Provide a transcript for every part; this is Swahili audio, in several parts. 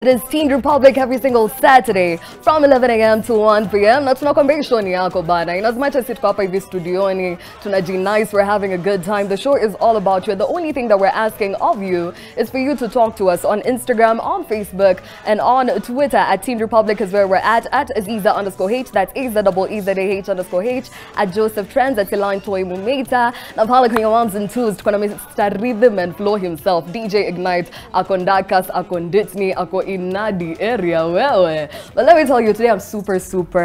It is Teen Republik every single Saturday from 11 a.m. to 1 p.m. Na tunakwambia show ni yako bana. In as much as tuko hapa hivi studioni, tunajinice, we're having a good time. The show is all about you. The only thing that we're asking of you is for you to talk to us on Instagram, on Facebook, and on Twitter at Teen Republik is where we're at Aziza_H. That's AZEEZAH_H. At Joseph Trends, at Ilan Toy Mumeta. Na pala kwenye ones and twos, tukona Mr. Rhythm and Flow himself, DJ Ignite, akondakas, akonditni, ako inadi area wewe. But let me tell you, today I'm super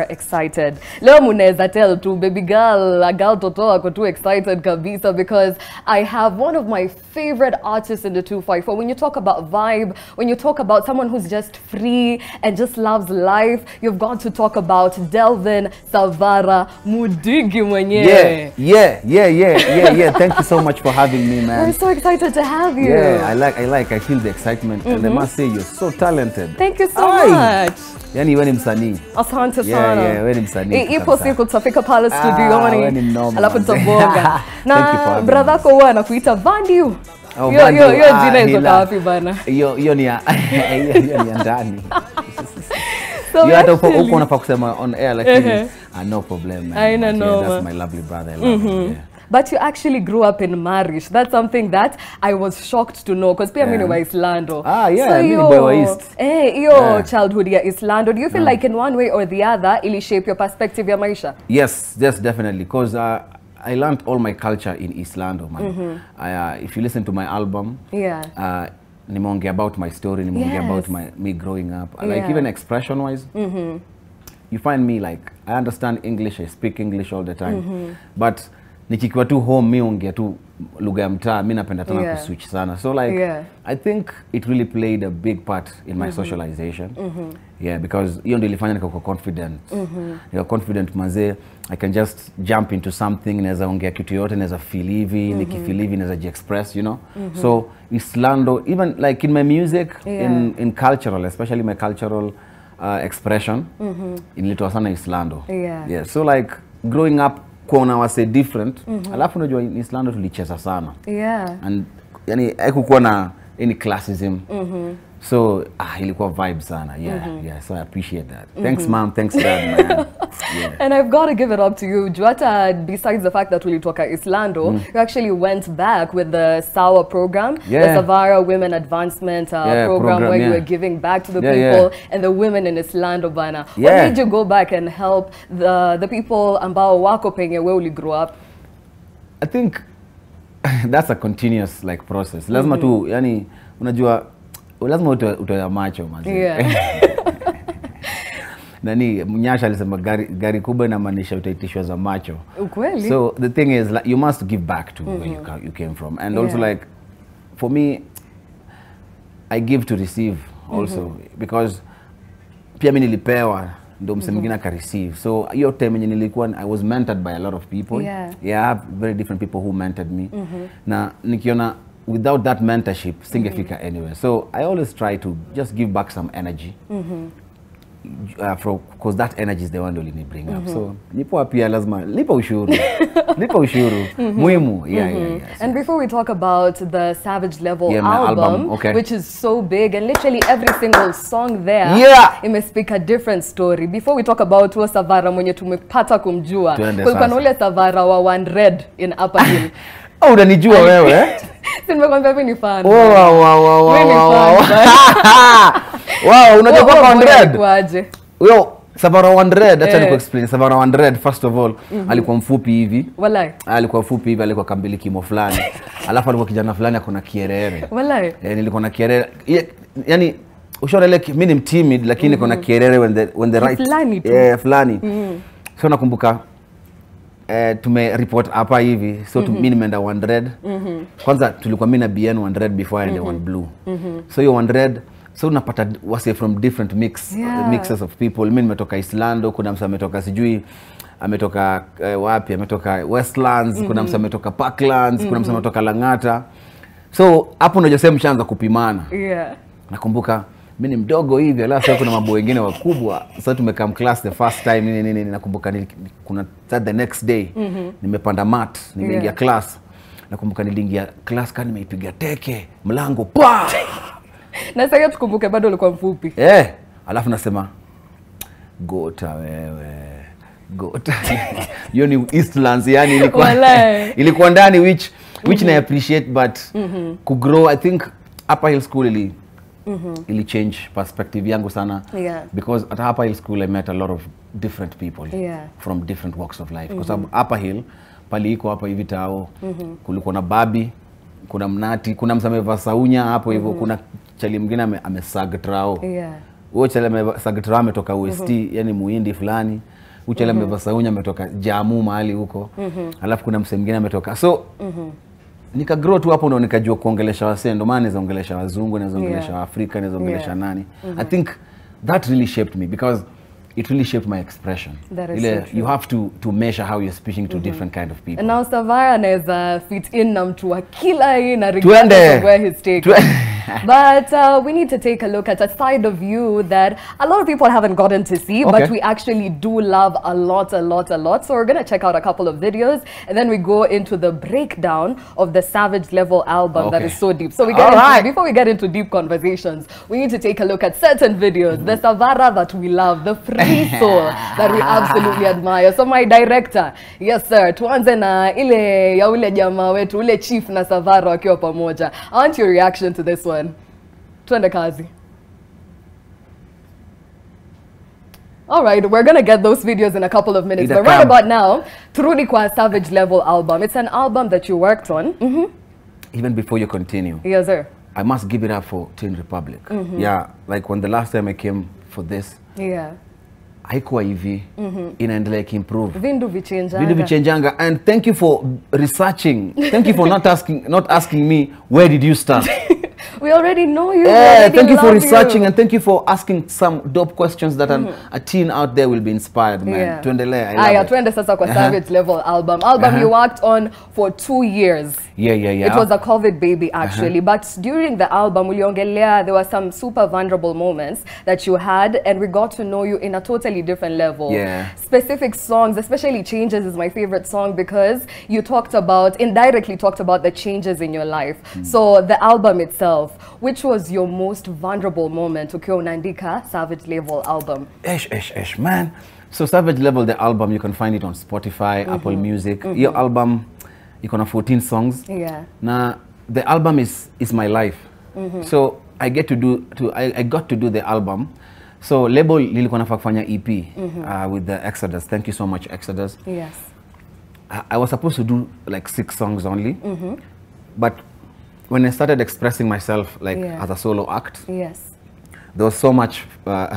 excited. Leo muneza tell to baby girl, a girl toto ako too excited kabisa because I have one of my favorite artists in the 254. When you talk about vibe, when you talk about someone who's just free and just loves life, you've got to talk about Delvin Savara Mudigi mwenyewe. Yeah. Thank you so much for having me, man. We're so excited to have you. Yeah, I feel the excitement, and I must say you're so talented. Thank you so much. Yani wewe ni msanii. Asante sana. Yeah, wewe ni msanii. Ipo siku tutafika pale studioni. Wewe ni mnoma. Alafu tutabonga. Na brother ko huwa anakuita Vandiu. Yo jina hizo kapi bana. Hiyo ni ya ndani. So you hata uko unafaa kusema on air like no problem, man. That's my lovely brother. I love him. Yeah. But you actually grew up in Marish. That's something that I was shocked to know because pia mimi wa Islando. So mimi boy wa East. Your childhood ya Islando. Do you feel like in one way or the other ili shape your perspective ya maisha? Yes, definitely, because I learned all my culture in Islando, man. If you listen to my album, nimeongea about my story, nimeongea about me growing up. Like even expression wise, you find me like I understand English, I speak English all the time. But nikiwa tu home mi ongea tu lugha ya mtaa, mi napenda tena kuswitch sana. So like I think it really played a big part in my socialization. Yeah, because hiyo ndio ilifanya nikakuwa confident. Nikakuwa confident mazee, I can just jump into something, naweza ongea kitu yote, naweza feel hivi, nikifeel hivi naweza ji-express, you know. So Islando, even like in my music, in cultural, especially my cultural expression, ilitoa sana Islando. Yeah, so like growing up kuona wase different, alafu unajua in Islando tulicheza sana. And yani haikuwa na any classism. So ilikuwa vibe sana. So I appreciate that. Thanks mom, thanks dad, man. And I've got to give it up to you. Juata, besides the fact that ulitoka Islando, you actually went back with the SAWA program, the Savara Women Advancement program where you were giving back to the people and the women in Islando bana. What made you go back and help the people ambao wako penye where you grew up? I think that's a continuous like process. Lazima tu, yani unajua lazima utoe macho mazi. Nani mnyasha alisema gari kubwa inamaanisha utaitishwa za macho. Ukweli. So the thing is like you must give back to where you came from, and also like for me I give to receive also because pia mimi nilipewa ndo mse mwingine aka receive. So hiyo time yenye nilikuwa I was mentored by a lot of people. I have very different people who mentored me. Na nikiona without that mentorship singefika anywhere. So I always try to just give back some energy. Because that energy is the one that only bring up. So nipo pia lazima lipa ushuru. Lipa ushuru muhimu. So. And before we talk about the Savage Level album, which is so big and literally every single song there it speak a different story. Before we talk about what Savara mwenye tumepata kumjua, kulikuwa na ule Savara wa One Red in Upper Hill. Unanijua wewe? Nimekwambia mimi ni fan. Wow, unajua kwa 100? Yo, Savara 100, acha nikuexplain. Savara 100 first of all, alikuwa mfupi hivi. Wallahi. Alikuwa mfupi hivi, alikuwa kambili kimo fulani. Alafu alikuwa kijana fulani akona kierere. Wallahi. Nilikuwa na kierere. Yani ushaona like mimi ni timid lakini kuna kierere when the right fulani. So nakumbuka tume-report hapa hivi, so mimi nimeenda 100. Kwanza tulikuwa mimi na BN 100 before and one blue. So you 100, so unapata wase from different mixes of people. Mimi nimetoka Islando, kuna msa ametoka sijui ametoka wapi, ametoka Westlands, kuna msa ametoka Parklands, kuna msa ametoka Langata. So hapo ndio sasa mshaanza kupimana. Nakumbuka mimi ni mdogo hivi, alafu kuna mambo wengine wakubwa. Sasa tumekaa class the first time nini nakumbuka kuna the next day nimepanda mat, nimeingia class. Nakumbuka niliingia class kani nimeipiga teke, mlango pa. Na sasa tukumbuke bado ulikuwa mfupi. Alafu nasema gota wewe. Gota. Hiyo ni Eastlands yani ilikuwa ndani which I appreciate but to grow I think Upper Hill School ili change perspective yangu sana because at Upper Hill School I met a lot of different people from different walks of life kwa sababu Upper Hill pali iko hapa hivi tao kulikuwa na babi, kuna mnati, kuna msameva saunya hapo hivyo, kuna chali mwingine amesagtrao. Huyo chali amesagtrao ametoka UST, yani muhindi fulani. Huyo chali ameva saunya ametoka Jamu mahali huko. Alafu kuna msemo mwingine ametoka. So nika grow tu hapo ndo nikajua kuongelesha wasee, ndo maana naongelesha wazungu, naongelesha Afrika, naongelesha nani. I think that really shaped me because it really shaped my expression. You have to measure how you're speaking to different kind of people. And now Savara naeza fit in na mtu wa kila aina regardless of where he's taken. But we need to take a look at a side of you that a lot of people haven't gotten to see, but we actually do love a lot. So we're going to check out a couple of videos, and then we go into the breakdown of the Savage Level album that is so deep. So we get before we get into deep conversations, we need to take a look at certain videos. The Savara that we love, the free soul that we absolutely admire. So my director, yes sir, tuanze na ile ya ule jamaa wetu, ule chief na Savara wakiwa pamoja. I want your reaction to this one. Tuende kazi. Alright, we're gonna get those videos in a couple of minutes. But right about now, turudi kwa Savage Level album. It's an album that you worked on. Even before you continue. Yes, sir. I must give it up for Teen Republik. Yeah, like when the last time I came for this. Haikuwa hivi, inaendelea improve. Vindu vichenjanga. And thank you for researching. Thank you for not asking me where did you start. We already know you. Thank you for researching and thank you for asking some dope questions that a teen out there will be inspired, man. Tuendelea. Tuende sasa kwa Savage Level album. You worked on for 2 years. Yeah. It was a COVID baby actually, but during the album, uliongelea, there were some super vulnerable moments that you had, and we got to know you in a totally different level. Specific songs, especially Changes is my favorite song because you indirectly talked about the changes in your life. So the album itself, which was your most vulnerable moment ukiwa unaandika Savage Level album? Man. So Savage Level, the album, you can find it on Spotify, Apple Music. Your album, you can have 14 songs. Now, the album is my life. So I got to do the album. So label nilikuwa nafaa kufanya EP with the Exodus. Thank you so much, Exodus. Yes. I was supposed to do like 6 songs only. But when I started expressing myself as a solo act, there was so much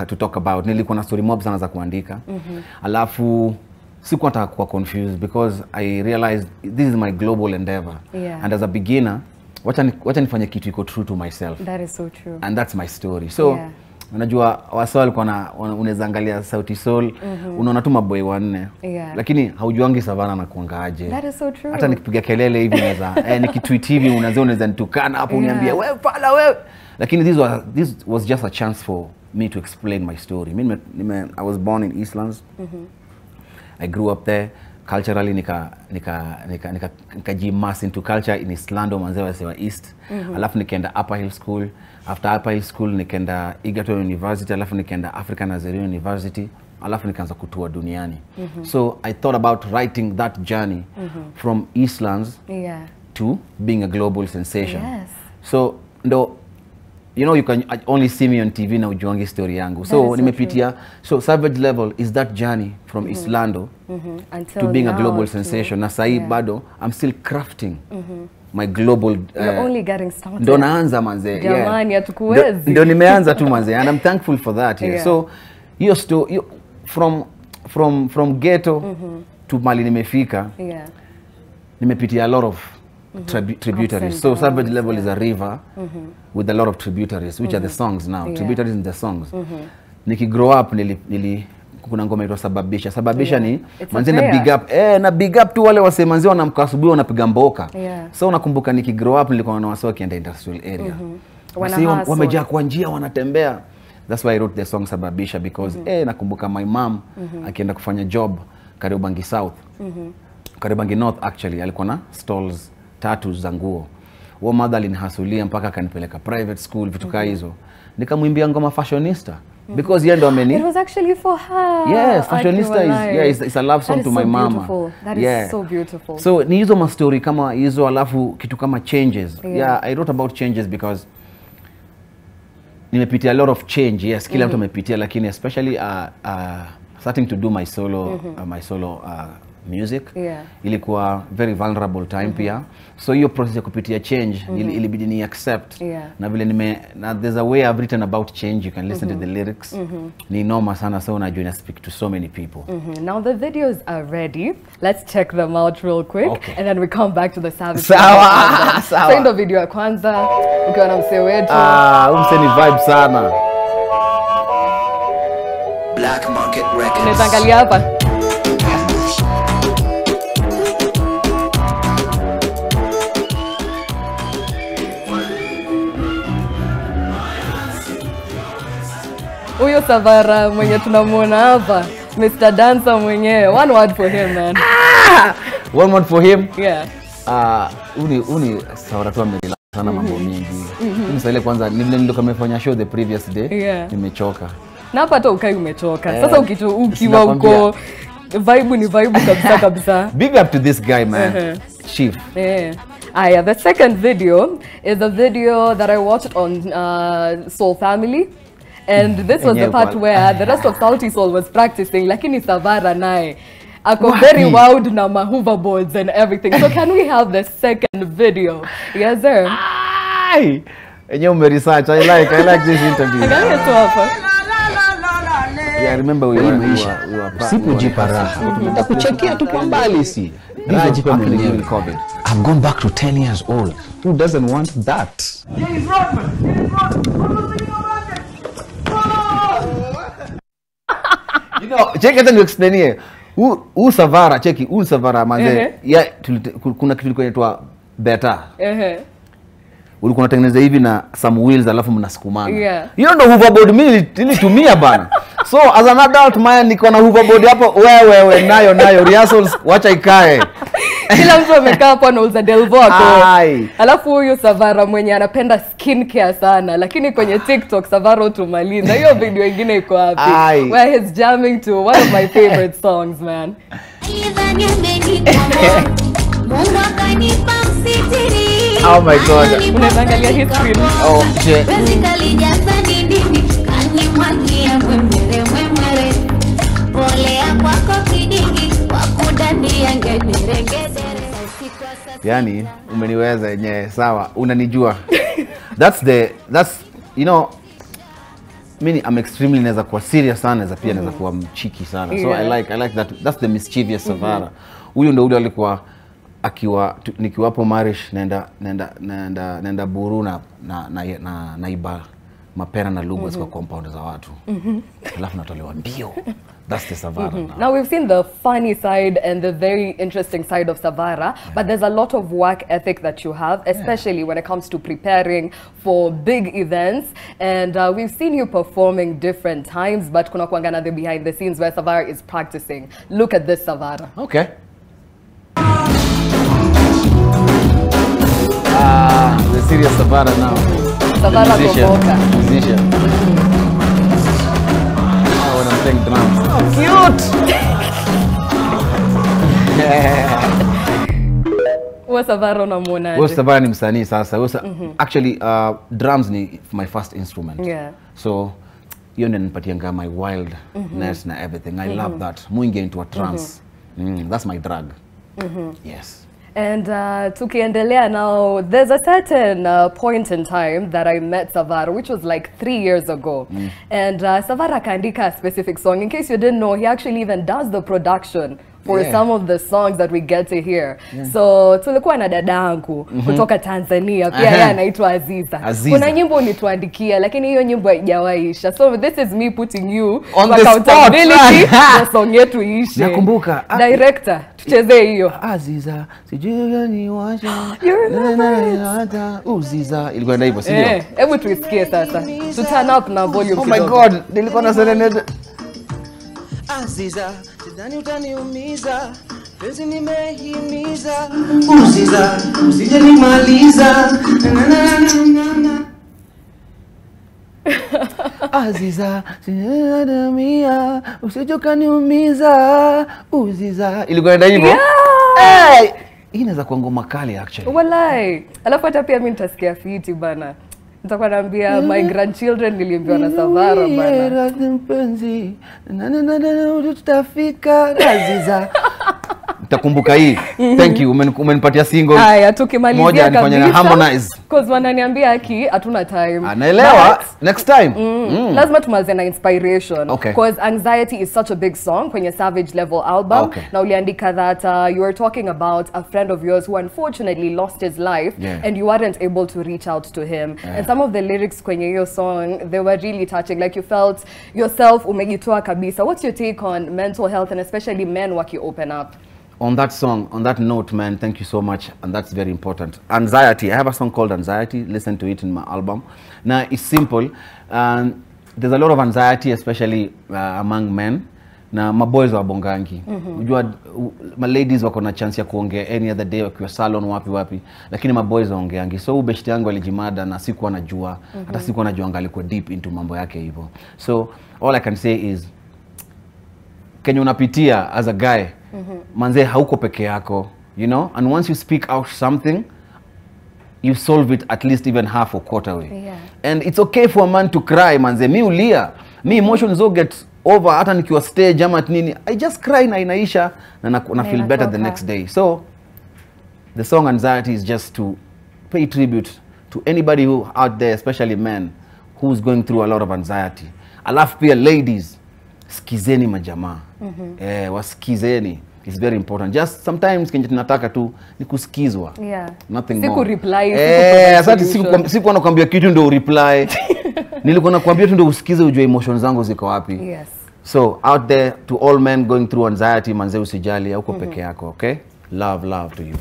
to talk about. Nilikuwa na story mob sana za kuandika. Alafu sikuwa nataka kuwa confused because I realized this is my global endeavor. And as a beginner, wacha nifanye kitu iko true to myself. That is so true. And that's my story. So unajua wasao walikuwa unaweza angalia Sauti Sol, unaona tu maboy wanne. Lakini haujuangi Savana na kuangaaje. That is so true. Hata nikipiga kelele hivi naweza nikitweet hivi unaweza nitukana hapo uniambia wewe pala wewe. Lakini this was just a chance for me to explain my story. I was born in Eastlands. I grew up there. Culturally nikajimass into culture in Islando, manzewa sewa East. Alafu nikaenda Upper Hill School. After Upper Hill School nikaenda Egerton University. Alafu nikaenda African Nazarene University. Alafu nikaanza kutua duniani. So I thought about writing that journey from Eastlands to being a global sensation. So you can only see me on TV na ujuangi story yangu. So nimepitia. So Savage Level is that journey from Islando to being a global sensation. Na sahi bado I'm still crafting my global. You're only getting started. Ndo naanza manze. Jamani hatukuwezi. Ndo nimeanza tu manze, and I'm thankful for that. So from ghetto to mali nimefika. Nimepitia a lot of tributaries. So Savage Level is a river with a lot of tributaries, which are the songs now. Tributaries in the songs. Niki grow up kuna ngoma inaitwa Sababisha ni manze na big up tu wale wase manze wanamka asubuhi wanapiga mboka. So nakumbuka niki grow up nilikuwa na wase wakienda industrial area. Wamejaa kwa njia wanatembea. That's why I wrote the song Sababisha because nakumbuka my mom akienda kufanya job Kariobangi South. Kariobangi North actually alikuwa na stalls 3 za nguo. wa mother alinihasulia mpaka akanipeleka private school vitu kama hizo. Nikamwimbia ngoma fashionista because yeye ndo ameni. It was actually for her. Yes, fashionista is a love song to my mama. That is so beautiful. So ni hizo ma story kama hizo, alafu kitu kama changes. Yeah, I wrote about changes because nimepitia a lot of change. Yes, kila mtu amepitia, lakini especially starting to do my solo music. Ilikuwa very vulnerable time pia. So hiyo process ya kupitia change ilibidi ni accept. Na vile there's a way I've written about change. You can listen to the lyrics. Ni noma sana, so unajua ina speak to so many people. Now the videos are ready. Let's check them out real quick, and then we come back to the service. Sawa. So ndo video ya kwanza ukiwa na msee wetu. Umse ni vibe sana. Black Market Records. Nitaangalia hapa. Huyo Savara mwenye tunamuona hapa, Mr. Dancer mwenyewe. One word for him, man. One word for him? Yeah. Uni Savara tu amelala sana mambo mingi. Msale kwanza nilikuwa nimefanya show the previous day. Nimechoka. Na hapa hata ukai umechoka. Sasa ukiwa uko vibe ni vibe kabisa. Big up to this guy, man. Chief. The second video is a video that I watched on Soul Family. And this was the part where the rest of Salty Soul was practicing, lakini Savara nae ako very wild na ma hoverboards and everything. So can we have the second video? Yes, sir. Enyewe umeresearch. I like this interview. Angalia tu hapa. Yeah, I remember we were Sipojipara. Nitakuchekia tu kwa mbali si. I've gone back to 10 years old. Who doesn't want that? You know, cheki hata niexplainie. Savara, cheki, Savara manze. Kuna kitu kinaitwa beta. Ulikuwa unatengeneza hivi na some wheels alafu mnasukumana. Hiyo ndo hoverboard mimi nilitumia bana. So as an adult man niko na hoverboard hapo wewe nayo rehearsals wacha ikae. Kila mtu amekaa hapo anauza Delvo hapo. Alafu huyo Savara mwenye anapenda skincare sana, lakini kwenye TikTok Savara utumaliza. Hiyo video nyingine iko wapi? Where he's jamming to one of my favorite songs, man. Oh my God. Unaangalia his screen. Oh shit. Yani umeniweza yenyewe sawa, unanijua. That's you know, mimi I'm extremely naweza kuwa serious sana, naweza pia naweza kuwa mchiki sana. So I like that. That's the mischievous Savara. Huyo ndo ule alikuwa nikiwapo Marish naenda Buru na iba mapera na lugha kwa compound za watu. Alafu natolewa mbio. That's the Savara now we've seen the funny side and the very interesting side of Savara, but there's a lot of work ethic that you have, especially when it comes to preparing for big events. And we've seen you performing different times, but kuna kuangana the behind the scenes where Savara is practicing. Look at this Savara. Okay. The serious Savara now. Savara musician. When I'm playing drums. Oh, cute! Savara unamuonaje? Savara ni msanii sasa. Actually drums ni my first instrument. So hiyo ndio nipatia my wildness na everything. I love that. Muingia into a trance. That's my drug. Yes. And tukiendelea now, there's a certain point in time that I met Savara, which was like 3 years ago. And Savara kaandika a specific song. In case you didn't know, he actually even does the production for some of the songs that we get to hear. So tulikuwa na dadangu kutoka Tanzania, pia yeye anaitwa Aziza. Kuna nyimbo unituandikia, lakini hiyo nyimbo haijawaisha. So this is me putting you on the accountability na song yetu iishe. Nakumbuka. Director, tucheze hiyo. Aziza, sijui ni wacha. Uziza. Ilikuwa hivyo, si ndio? Hebu tuisikie sasa. To turn up na volume. Oh my God, nilikuwa na serenade. Aziza, sidhani utaniumiza. Penzi nimehimiza, usije nimaliza. Aziza, sinadamia, usije kaniumiza, uziza. Ilikuwa ndio hivyo? Hey! Hii inaweza kuwa ngoma kali actually. Wallahi. Alafu hata pia mimi nitasikia fiti bana. Nitakuwa naambia my grandchildren niliambiwa na Savara bana. Mpenzi, tutafika Aziza. Nitakumbuka hii. Thank you. Umenipatia single. Haya tukimalizia moja nifanye harmonize. Cause wananiambia haki hatuna time. Naelewa. Next time. Lazima tumalize na inspiration. Okay. Cause Anxiety is such a big song kwenye Savage Level album. Okay. Na uliandika that you were talking about a friend of yours who unfortunately lost his life and you weren't able to reach out to him. And some of the lyrics kwenye hiyo song, they were really touching. Like you felt yourself umejitoa kabisa. What's your take on mental health and especially men waki open up? On that song, on that note, man, thank you so much, and that's very important. Anxiety, I have a song called Anxiety, listen to it in my album. Now, it's simple, and there's a lot of anxiety, especially among men. Na maboys wa bongangi. Unajua ma ladies wako na chance ya kuongea any other day wakiwa salon wapi, lakini maboys waongeangi. So beshte yangu alijimada na sikuwa najua, hata sikuwa najua alikuwa deep into mambo yake hivyo. So all I can say is Kenya unapitia as a guy, manze hauko peke yako, you know, and once you speak out something, you solve it at least even half or quarter way. And it's okay for a man to cry, manze. Mi ulia, mi emotions all get over, hata nikiwa stage ama nini, I just cry na inaisha na feel better the next day. So the song Anxiety is just to pay tribute to anybody who out there, especially men, who's going through a lot of anxiety. Alafu pia ladies, skizeni majamaa. Waskizeni. It's very important. Just sometimes kenye tunataka tu ni kusikizwa. Nothing more. Siku reply. Asante siku anakuambia kitu ndio reply. Nilikuwa nakuambia tu ndio usikize ujue emotions zangu ziko wapi. So out there to all men going through anxiety, manze usijali hauko peke yako, okay? Love to you.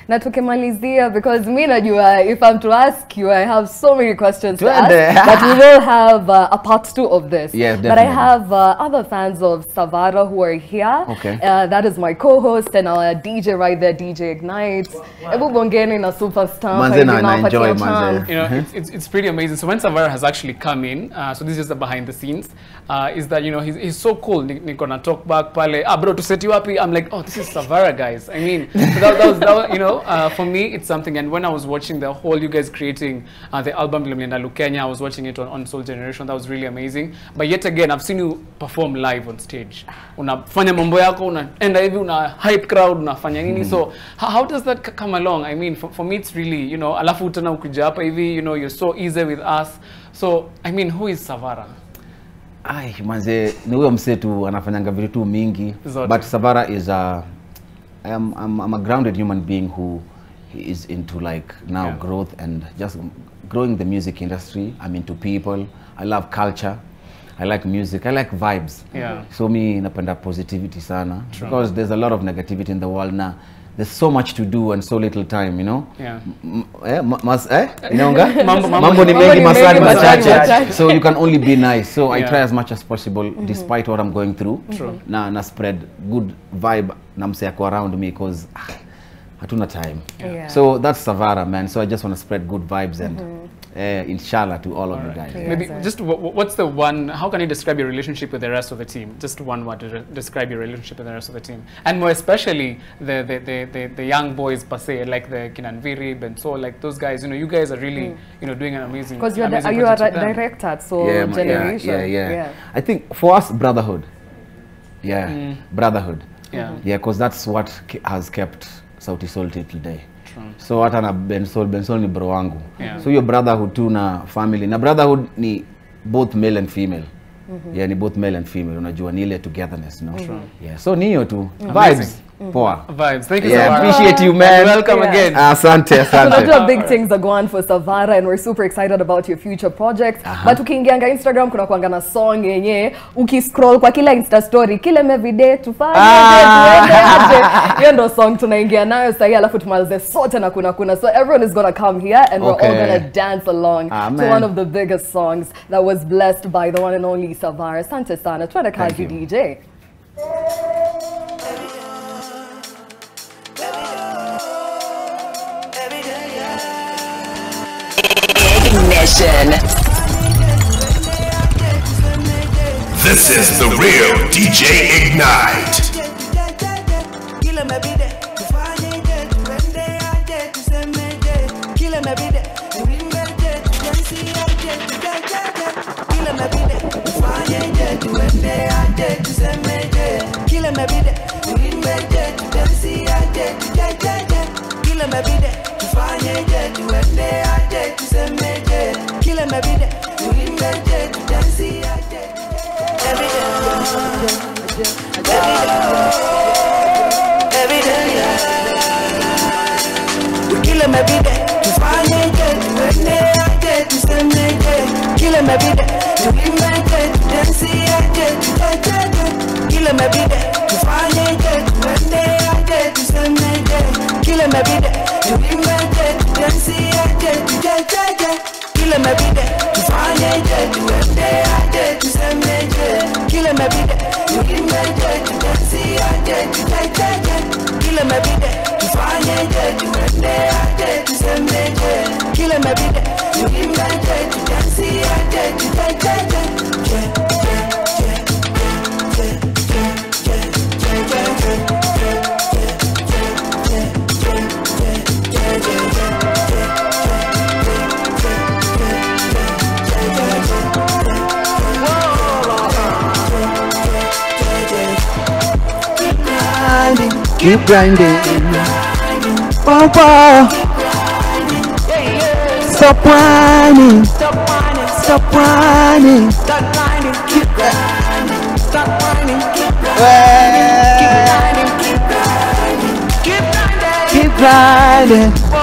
Na tukimalizia, because mi najua if I'm to ask you, I have so many questions to ask, but we will have a part 2 of this. Yes, definitely. But I have other fans of Savara who are here. Okay. That is my co-host and our DJ right there, DJ Ignite. Ebu bongeni na superstar. Manze na enjoy, manze. You know, it's pretty amazing. So when Savara has actually come in, so this is just the behind the scenes, is that, you know, he's so cool. Niko na talk back pale, bro, to set you up, I'm like, oh, this is Savara, guys. I mean, that was, you know, for me, it's something. And when I was watching the whole, you guys creating the album Kenya, I was watching it on Soul Generation. That was really amazing. But yet again, I've seen you perform live on stage. Unafanya mambo yako, unaenda hivi, una hype crowd, unafanya nini. So how does that come along? I mean, for me, it's really, you know, alafu tena ukuja hapa hivi, you know, you're so easy with us. So, I mean, who is Savara? Ai, manze, ni huyo msetu anafanyanga vitu mingi. Zote. But Savara is I'm a grounded human being who is into like now growth and just growing the music industry. I'm into people. I love culture. I like music. I like vibes. So me napenda positivity sana. True. Because there's a lot of negativity in the world now. There's so much to do and so little time, you know. Inaonga? Mambo ni mengi maswali machache. So you can only be nice. So I try as much as possible despite what I'm going through. Na spread good vibe na mse yako around me because hatuna time. So that's Savara, man. So I just want to spread good vibes and inshallah to all of you guys. Maybe just what's the one, how can you describe your relationship with the rest of the team? Just one word to describe your relationship with the rest of the team. And more especially the young boys per se, like the Kinanviri, Benso, like those guys, you know, you guys are really, you know, doing an amazing because you are a director at Soul Generation. Yeah. I think for us, brotherhood. Brotherhood. Because that's what has kept Sauti Sol till today. So hata na Bensoul ni bro wangu. So your brotherhood too na family. Na brotherhood ni both male and female. Ni both male and female. Unajua ni ile togetherness, no? So ni hiyo tu. Vibes. Poa. Vibes. Thank you so much. Appreciate you, man. And welcome again. Asante. So big things are going for Savara and we're super excited about your future projects. But ukiingianga Instagram kuna kuanga na song yenye ukiscroll kwa kila Insta story kile everyday tufanye tuende aje. Hiyo ndo song tunaingia nayo sasa alafu tumalize sote na kuna. So everyone is going to come here and we're all going to dance along to one of the biggest songs that was blessed by the one and only Savara. Asante sana. Twende kazi DJ. session. This is the real DJ Ignite. Keep grinding. Papa. Stop whining. Stop whining. Keep grinding. Stop whining. Keep grinding. Keep grinding. Keep grinding.